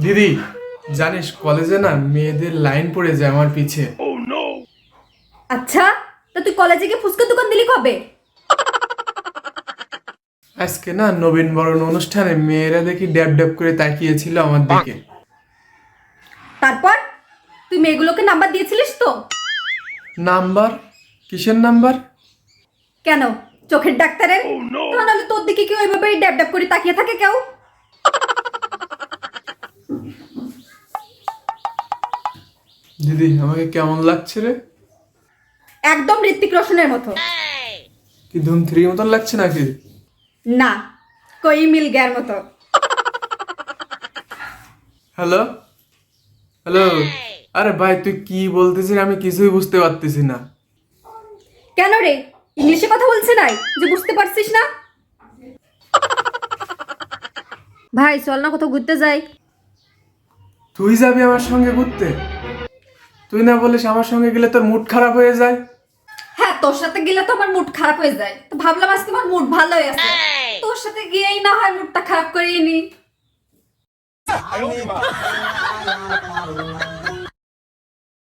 দিদি, জানিস কলেজে না মেয়েদের লাইন পড়ে যায় আমার পিছে। আচ্ছা, তা তুই কলেজে গিয়ে ফুচকা দোকান দিলি কবে? আজকে না নবীন বরণ অনুষ্ঠানে মেয়েরা দেখি ড্যাব ড্যাব করে তাকিয়েছিল আমার দিকে। তারপর তুই মেয়েগুলোকে নাম্বার দিয়েছিলিস তো? নাম্বার? কিসের নাম্বার? কেন, চোখের ডাক্তারের? তাহলে তোর দিকে কেউ এভাবে ড্যাব ড্যাব করে তাকিয়ে থাকে কেউ? দিদি, আমাকে কেমন লাগছে রে? একদম ঋত্বিক রোশনের মতো। কি ধুম থ্রি মতন লাগছে নাকি? না, কই মিল গেয়ার মতো। Hello hello. আরে ভাই, তুই কি বলতেছিস আমি কিছুই বুঝতে পারতেছি না। কেন রে, ইংলিশে কথা বলছে নাই যে বুঝতে পারছিস না? ভাই চল না কোথাও ঘুরতে যাই। তুই যাবি আমার সঙ্গে ঘুরতে? তুই না বলিস আমার সঙ্গে গেলে তোর মুড খারাপ হয়ে যায়। হ্যাঁ, তোর সাথে গেলে তো আমার মুড খারাপ হয়ে যায়, তো ভাবলাম আজকে আমার মুড ভালোই আছে, তোর সাথে গিয়েই না হয় মুডটা খারাপ করিয়ে নি।